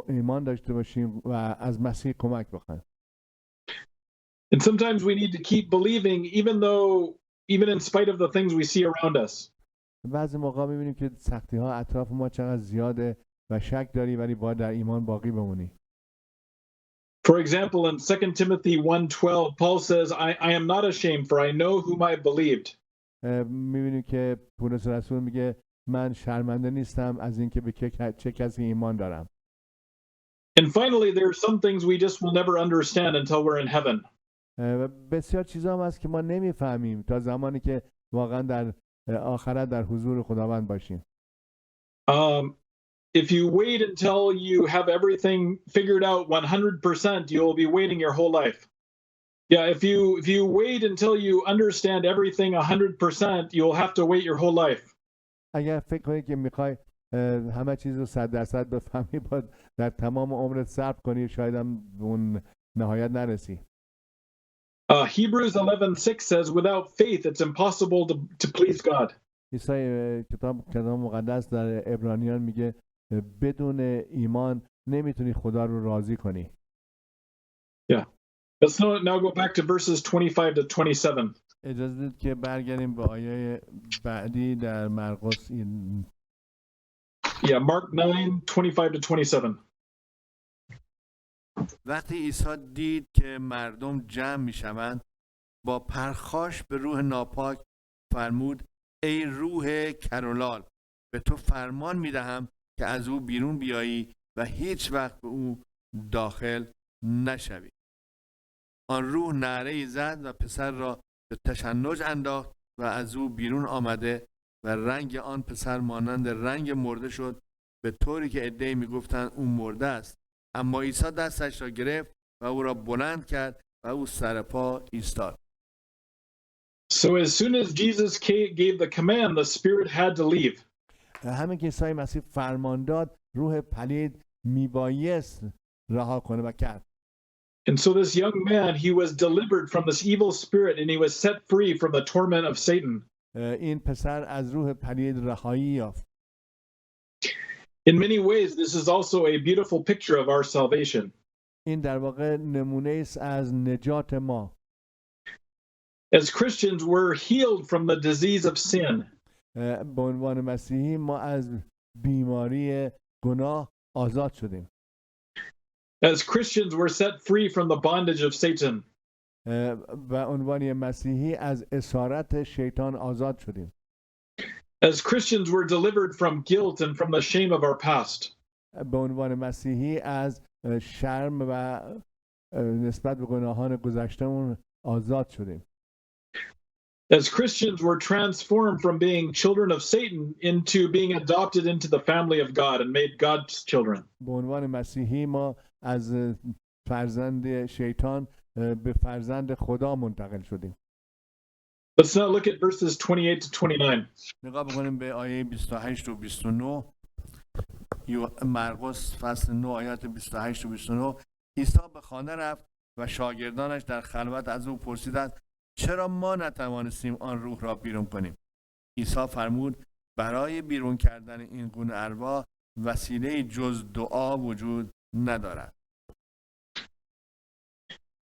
ایمان داشته باشیم و از مسیح کمک بخوایم. And sometimes we need to keep believing even in spite of the things we see around us. بعضی موقع می‌بینیم که سختی‌ها اطراف ما چقدر زیاده و شک داری ولی باید در ایمان باقی بمونی. For example, in 2 Timothy 1:12, Paul says, I am not ashamed, for I know whom I believed. می‌بینیم که پولس رسول میگه من شرمنده نیستم از اینکه به چه کسی ایمان دارم. And finally, there are some things we just will never understand until we're in heaven. بسیار چیزا هم هست که ما نمیفهمیم تا زمانی که واقعا در آخرت در حضور خداوند باشیم. If you wait until you have everything figured out 100%, you'll be waiting your whole life. Yeah, if you wait until you understand everything 100%, you'll have to wait your whole life. اگر فکر کنی که میخوای همه چیز رو 100% بفهمی باید در تمام عمرت صبر کنی، شاید هم به اون نهایت نرسی. Hebrews 11:6 says, without faith, it's impossible to please God. کتاب مقدس در عبرانیان میگه بدون ایمان نمیتونی خدا رو راضی کنی. Yeah. Let's now go back to verses 25 to 27. اجازه بدید که برگردیم به آیه بعدی در مرقس. Yeah, Mark 9:25 to 27. وقتی عیسی دید که مردم جمع میشوند با پرخاش به روح ناپاک فرمود ای روح کرولال به تو فرمان میدهم که از او بیرون بیایی و هیچ وقت به او داخل نشوی. آن روح نعره‌ای زد و پسر را به تشنج انداخت و از او بیرون آمده و رنگ آن پسر مانند رنگ مرده شد، به طوری که عده‌ای میگفتند او مرده است. اما عیسی دستش را گرفت و او را بلند کرد و او سر پا ایستاد. So as soon as Jesus gave the command, the spirit had to leave. همین که عیسی مسیح فرمان داد، روح پلید میبایست رها کنه و کرد. And so this young man, he was delivered from this evil spirit and he was set free from the torment of Satan. این پسر از روح پلید رهایی یافت. In many ways, this is also a beautiful picture of our salvation. این در واقع نمونه است از نجات ما. As Christians, we're healed from the disease of sin. به عنوان مسیحی ما از بیماری گناه آزاد شدیم. As Christians, we're set free from the bondage of Satan. به عنوان مسیحی از اسارت شیطان آزاد شدیم. As Christians, we're delivered from guilt and from the shame of our past. به عنوان مسیحی از شرم و نسبت به گناهان گذشته‌مون آزاد شدیم. As Christians, we're transformed from being children of Satan into being adopted into the family of God and made God's children. به عنوان مسیحی ما از فرزند شیطان به فرزند خدا منتقل شدیم. Let's now look at verses 28 to 29. نگاه بکنیم به آیه 28 و 29. مرقس فصل 9 آیات 28 و 29. عیسی به خانه رفت و شاگردانش در خلوت از او پرسیدند چرا ما نتوانستیم آن روح را بیرون کنیم؟ عیسی فرمود برای بیرون کردن این گونه ارواح وسیله جز دعا وجود ندارد.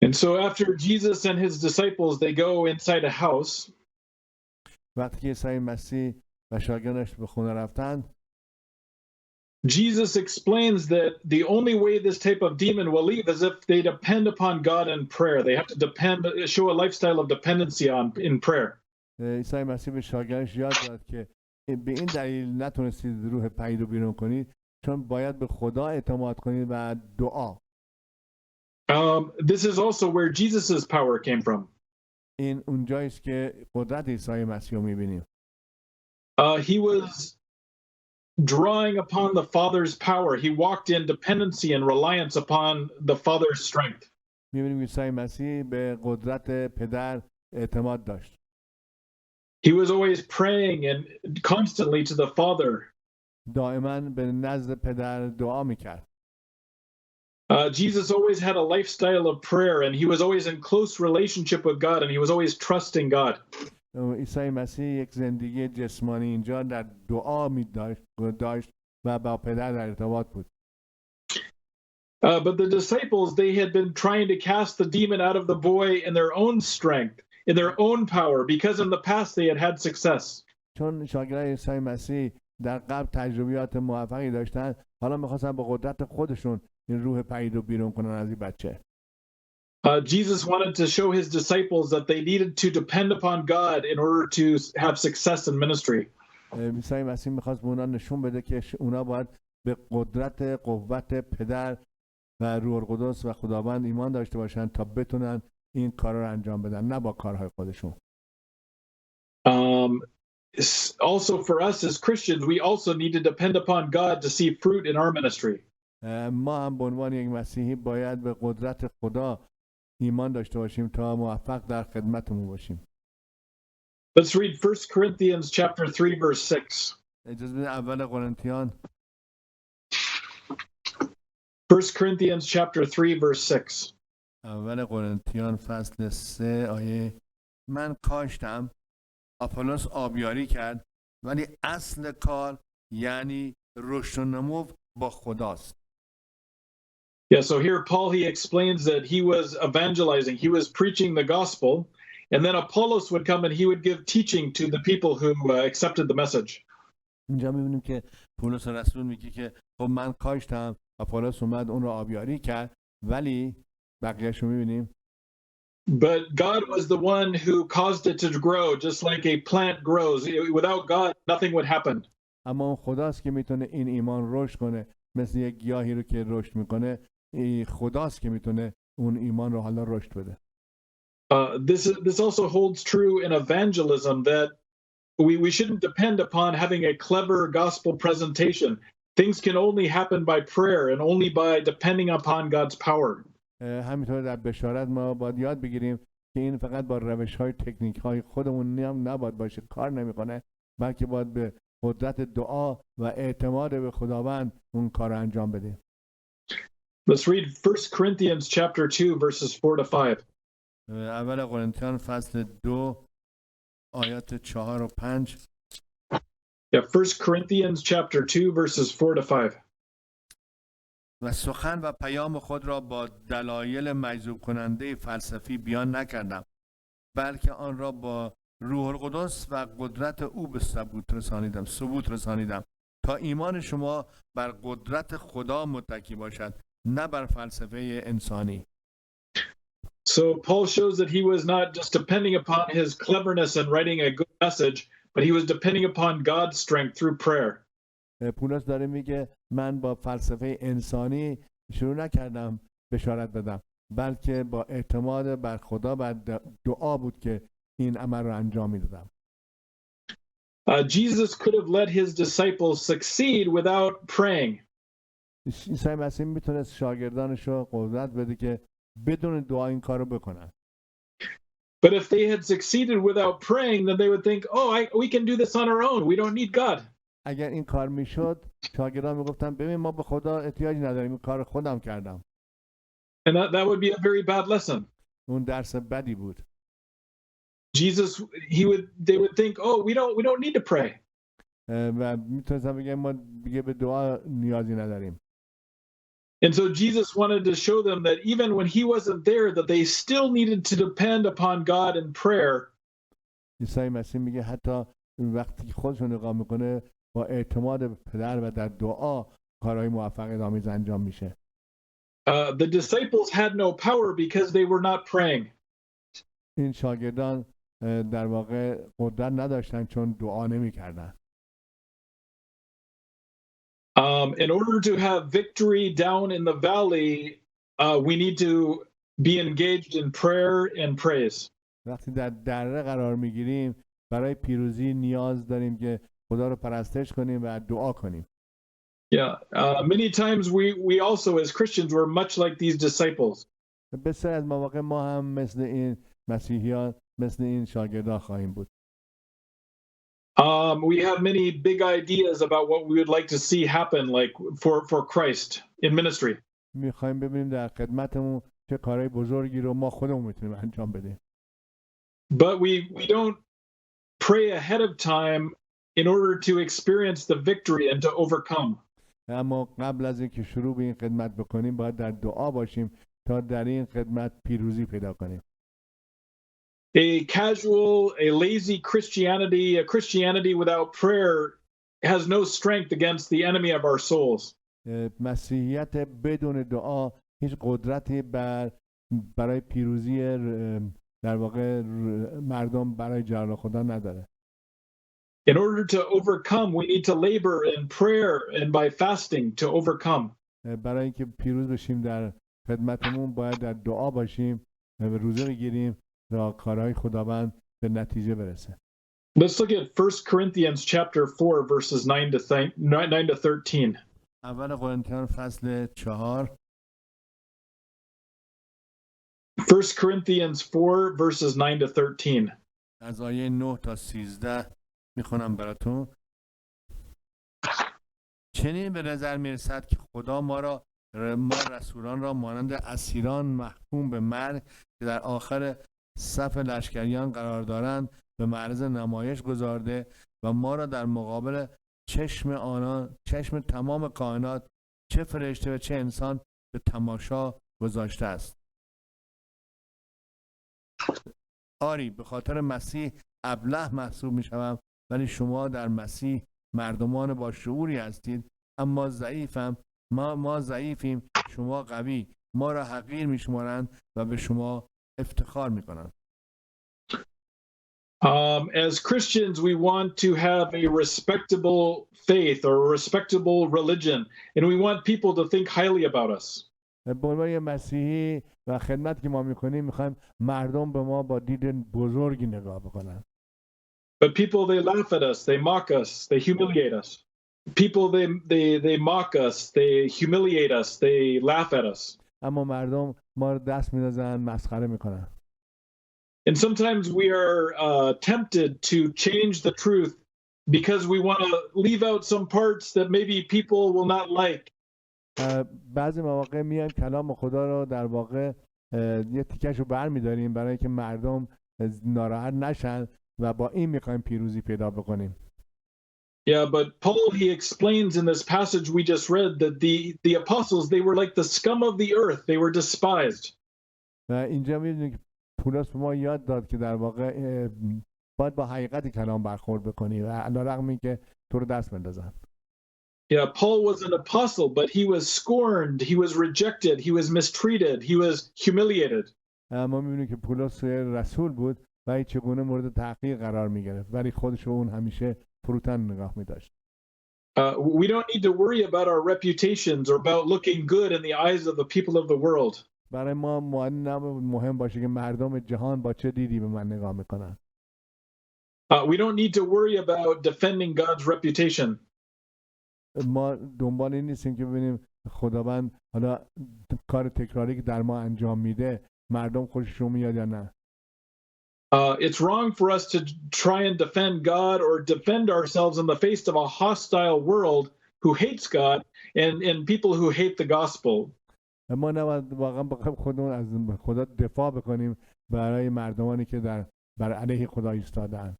And so after Jesus and his disciples, they go inside a house. وقتی که عیسی مسیح و شاگردانش به خونه رفتند، Jesus explains that the only way this type of demon will leave is if they depend upon God in prayer. They have to show a lifestyle of dependency in prayer. عیسی مسیح به شاگردانش یاد داد که به این دلیل نتونستید روح پلید رو بیرون کنید چون باید به خدا اعتماد کنید و دعا. This is also where Jesus's power came from. این اونجاییست که قدرت عیسی مسیح رو می‌بینیم. He was drawing upon the Father's power. He walked in dependency and reliance upon the Father's strength. می‌بینیم عیسی مسیح به قدرت پدر اعتماد داشت. He was always praying and constantly to the Father. دائما به نزد پدر دعا می‌کرد. Jesus always had a lifestyle of prayer and he was always in close relationship with God and he was always trusting God. عیسی مسیح یک زندگی جسمانی اینجا در دعا داشت و با پدر در ارتباط بود. But the disciples, they had been trying to cast the demon out of the boy in their own strength, in their own power, because in the past they had had success. چون شاگردان عیسی مسیح در قبل تجربیات موفقی داشتن، حالا می‌خواستن با قدرت خودشون این روح پلید رو بیرون کنن از این بچه. Jesus wanted to show his disciples that they needed to depend upon God in order to have success in ministry. عیسی مسیح میخواست به اونا نشون بده که اونا باید به قوت پدر و روح القدس و خداوند ایمان داشته باشن تا بتونن این کارا رو انجام بدن، نه با کارهای خودشون. Also for us as Christians, we also need to depend upon God to see fruit in our ministry. ما هم به عنوان یک مسیحی باید به قدرت خدا ایمان داشته باشیم تا موفق در خدمتمون باشیم. Let's read 1 Corinthians chapter 3 verse 6. اجازه بده اول قرنتیان 1 Corinthians chapter 3 verse 6. اول قرنتیان فصل 3 آیه من کاشتم، آپولوس آبیاری کرد، ولی اصل کار یعنی رشد و نمو با خداست. Yeah, so here Paul, he explains that he was evangelizing, he was preaching the gospel, and then Apollos would come and he would give teaching to the people who accepted the message. اینجا می‌بینیم که پولس رسول میگه که خب من کاشتم، آپولوس اومد اون رو آبیاری کرد، ولی بقیه‌اش رو می‌بینیم. But God was the one who caused it to grow, just like a plant grows. Without God, nothing would happen. اما اون خداست که میتونه این ایمان رشد کنه، مثل یک گیاهی رو که رشد میکنه، خداست که میتونه اون ایمان رو حالا رشد بده. This also holds true in evangelism, that we shouldn't depend upon having a clever gospel presentation. Things can only happen by prayer and only by depending upon God's power. همینطور در بشارت ما باید یاد بگیریم که این فقط با روش‌های تکنیک‌های خودمون نباید باشه، کار نمی‌کنه، بلکه باید به قدرت دعا و اعتماد به خداوند اون کار رو انجام بده. Let's read 1 Corinthians chapter 2 verses 4 to 5. اول قرنتیان فصل 2 آیات 4 و 5. Yeah, 1 Corinthians chapter 2 verses 4 to 5. و سخن و پیام خود را با دلایل مجذوب کننده فلسفی بیان نکردم، بلکه آن را با روح القدس و قدرت او به ثبوت رسانیدم تا ایمان شما بر قدرت خدا متکی باشد، نه بر فلسفه انسانی. So Paul shows that he was not just depending upon his cleverness and writing a good message, but he was depending upon God's strength through prayer. پولس داره میگه من با فلسفه انسانی شروع نکردم بشارت بدم، بلکه با اعتماد بر خدا و دعا بود که این عمل رو انجام میدادم. Jesus could have let his disciples succeed without praying. عیسی مسیح میتونست شاگردانش رو قدرت بده که بدون دعا این کارو بکنن. But if they had succeeded without praying, then they would think, "Oh, we can do this on our own. We don't need God." اگر این کار میشد، شاگردان میگفتن ببین ما به خدا احتیاجی نداریم، این کار خودم کردم. And that would be a very bad lesson. اون درس بدی بود. They would think, "Oh, we don't need to pray." و میتونستم بگم ما دیگه به دعا نیازی نداریم. And so Jesus wanted to show them that even when he wasn't there, that they still needed to depend upon God in prayer. عیسی مسیح میگه حتی وقتی خودشون نگاه میکنه با اعتماد به پدر و در دعا کارهای موفقیت آمیز انجام میشه. The disciples had no power because they were not praying. این شاگردان در واقع قدرت نداشتن چون دعا نمیکردن. In order to have victory down in the valley, we need to be engaged in prayer and praise. وقتی در دره قرار میگیریم برای پیروزی نیاز داریم که خدا رو پرستش کنیم و دعا کنیم. Yeah, many times we also as Christians were much like these disciples. بسیار از مواقع ما هم مثل این مسیحیان، مثل این شاگردان خواهیم بود. We have many big ideas about what we would like to see happen, like for Christ in ministry. میخوایم ببینیم در خدمتمون چه کارهای بزرگی رو ما خودمون میتونیم انجام بدیم. But we don't pray ahead of time in order to experience the victory and to overcome. اما قبل از اینکه شروع به این خدمت بکنیم باید در دعا باشیم تا در این خدمت پیروزی پیدا کنیم. A lazy Christianity, a Christianity without prayer has no strength against the enemy of our souls. مسیحیت بدون دعا هیچ قدرتی برای پیروزی در واقع مردم برای جلال خدا نداره. In order to overcome, we need to labor in prayer and by fasting to overcome. برای اینکه پیروز بشیم در خدمتمون باید در دعا باشیم و روزه بگیریم تا کارهای خداوند به نتیجه برسه. Let's look at 1 Corinthians chapter 4 verses 9 to 13. اول قرنتیان فصل 4. 1 Corinthians 4 verses 9 to 13. از آیه 9 تا 13 میخونم براتون. چنین به نظر میرسد که خدا ما رسولان را مانند اسیران محکوم به مرگ که در آخر صف لشکریان قرار دارند به معرض نمایش گذارده و ما را در مقابل چشم تمام کائنات چه فرشته و چه انسان به تماشا گذاشته است. آری به خاطر مسیح ابله محسوب می شوم، ولی شما در مسیح مردمان با شعوری هستید. اما ما ضعیفیم، شما قوی. ما را حقیر می شمارند و به شما افتخار می کنند. As Christians, we want to have a respectable faith or a respectable religion, and we want people to think highly about us. به عنوان مسیحی و خدمت که ما میکنیم میخوایم مردم به ما با دید بزرگی نگاه بکنن. But people, they laugh at us, they mock us, they humiliate us. People, they mock us, they humiliate us, they laugh at us. اما مردم ما رو دست می‌دازن، مسخره میکنن. And sometimes we are tempted to change the truth because we want to leave out some parts that maybe people will not like. بعضی مواقع میایم کلام خدا رو در واقع یه تیکش رو برمی‌داریم برای اینکه مردم ناراحت نشن و با این می‌خوایم پیروزی پیدا بکنیم. Yeah, but Paul, he explains in this passage we just read that the apostles, they were like the scum of the earth, they were despised. و اینجا می‌بینید که پولس به ما یاد داد که در واقع باید با حقیقت کلام برخورد بکنی و علیرغم اینکه تو رو دست بندازن. Yeah, Paul was an apostle, but he was scorned, he was rejected, he was mistreated, he was humiliated. ما می‌بینیم که پولس رسول بود و چگونه مورد تحقیر قرار می‌گرفت، ولی خودش رو اون همیشه فروتن نگاه می‌داشت. We don't need to worry about our reputations or about looking good in the eyes of the people of the world. برای ما مهم باشه که مردم جهان با چه دیدی به من نگاه میکنن. We don't need to worry about defending God's reputation. ما دنبال این نیستیم که ببینیم خداوند حالا کار تکراری که در ما انجام میده مردم خوششون میاد یا نه. It's wrong for us to try and defend God or defend ourselves in the face of a hostile world who hates God and people who hate the gospel. ما نباید واقعا بخوایم خودمون از خدا دفاع بکنیم برای مردمانی که بر علیه خدا ایستادن.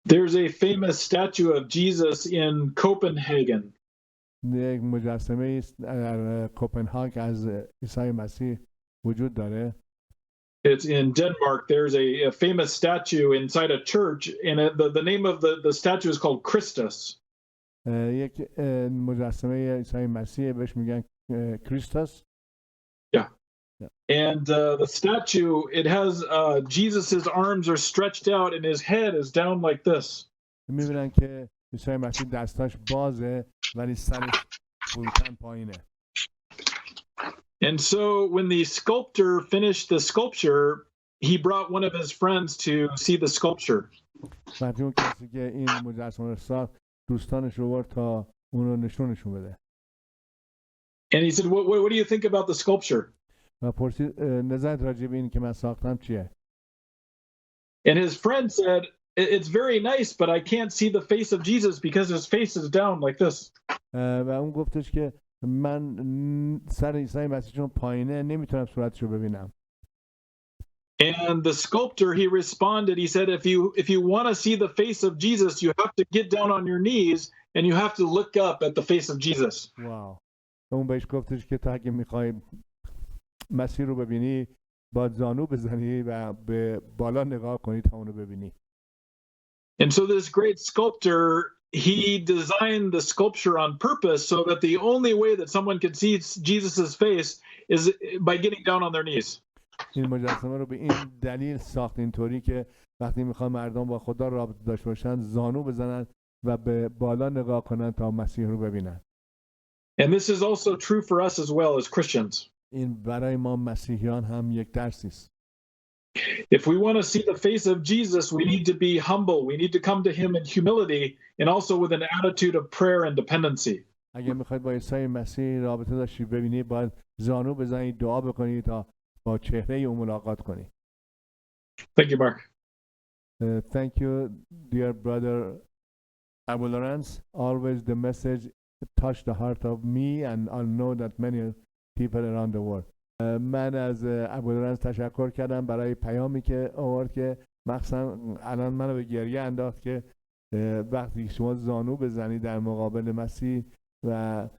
There's a famous statue of Jesus in Copenhagen. یک مجسمه در کوپنهاگ از عیسی مسیح وجود داره. It's in Denmark. There's a famous statue inside a church, and the name of the statue is called Christus. یک مجسمه عیسی مسیح بهش میگن کریستوس. Yeah. And the statue, it has Jesus's arms are stretched out and his head is down like this. می‌بینن که عیسی مسیح دستاش بازه ولی سرش فروتن پایینه. And so when the sculptor finished the sculpture, he brought one of his friends to see the sculpture. وقتی اون کسی که این مجسمه رو ساخت دوستانش رو آورد تا اون رو نشونشون بده. And he said, what do you think about the sculpture? و پرسید نظرت راجع به این که من ساختم چیه؟ And his friend said, it's very nice, but I can't see the face of Jesus because his face is down like this. و اون گفتش که من سر عیسی مسیح چون پایینه نمیتونم صورتش رو ببینم. And the sculptor, he responded, he said, if you want to see the face of Jesus, you have to get down on your knees and you have to look up at the face of Jesus. واو. اون بهش گفتش که تا اگه میخوای مسیح رو ببینی باید زانو بزنی و به بالا نگاه کنی تا اونو ببینی. And so this great sculptor, he designed the sculpture on purpose so that the only way that someone could see Jesus's face is by getting down on their knees. این مجسمه رو به این دلیل ساخت اینطوری که وقتی میخوان مردم با خدا رابطه داشته باشن زانو بزنن و به بالا نگاه کنن تا مسیح رو ببینن. And this is also true for us as well as Christians. این برای ما مسیحیان هم یک درسی است. If we want to see the face of Jesus, we need to be humble. We need to come to him in humility and also with an attitude of prayer and dependency. اگه میخواید با عیسی مسیح رابطه داشتی ببینید باید زانو بزنید دعا بکنید تا با چهره او ملاقات کنید. Thank you, Mark. Thank you, dear brother Abu Lawrence. Always the message touched the heart of me and I know that many people around the world. من از ابو لورنس تشکر کردم برای پیامی که آورد که مخصوصا الان منو به گریه انداخت که وقتی شما زانو بزنی در مقابل مسیح و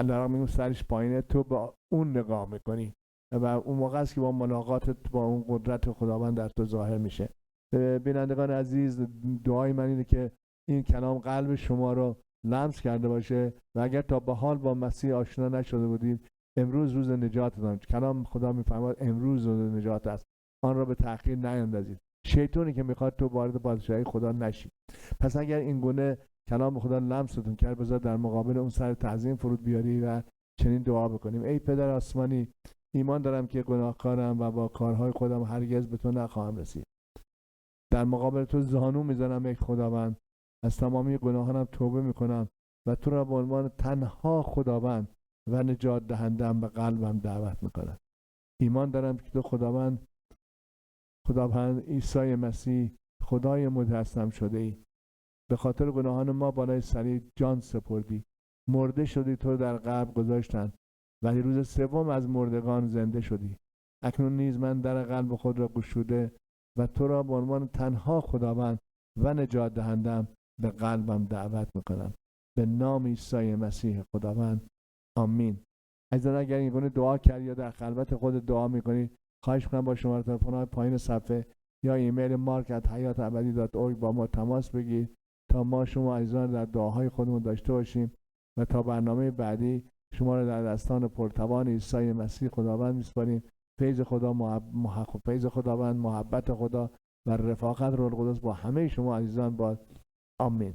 الله میگه سرش پایینه تو با اون نگاه میکنی و اون موقع است که با ملاقاتت با اون قدرت خداوند در تو ظاهر میشه. بینندگان عزیز دعای من اینه که این کلام قلب شما رو لمس کرده باشه و اگر تا به حال با مسیح آشنا نشده بودید امروز روز نجاتتان. کلام خدا میفرماید امروز روز نجات است، آن را به تأخیر نیندازید. شیطانی که میخواد تو وارد پادشاهی خدا نشی. پس اگر این گونه کلام خدا لمستون کرد بذار در مقابل اون سر تعظیم فرود بیاری و چنین دعا بکنیم. ای پدر آسمانی، ایمان دارم که گناهکارم و با کارهای خودم هرگز به تو نخواهم رسید. در مقابل تو زانو میزنم ای خداوند، از تمامی گناهانم توبه میکنم و تو را به عنوان تنها خداوند و نجات دهندم به قلبم دعوت میکنم. ایمان دارم که تو خداوند عیسی مسیح خدای مجسم شده ای. به خاطر گناهان ما بالای صلیب جان سپردی، مرده شدی، تو در قبر گذاشتن ولی روز سوم از مردگان زنده شدی. اکنون نیز من در قلب خود را گشوده و تو را به عنوان تنها خداوند و نجات دهندم به قلبم دعوت میکنم. به نام عیسی مسیح خداوند، آمین. عزیزان اگر این گونه دعا کردی یا در خلوت خود دعا میکنی خواهش میکنم با شماره تلفن پایین صفحه یا ایمیل mark@hayatabadi.org با ما تماس بگیر تا ما شما عزیزان در دعاهای خودمون داشته باشیم و تا برنامه بعدی شما را در دستان پرتوان عیسی مسیح خداوند میسپاریم. فیض خداوند، محبت خدا و رفاقت روح القدس با همه شما عزیزان باد. آمین.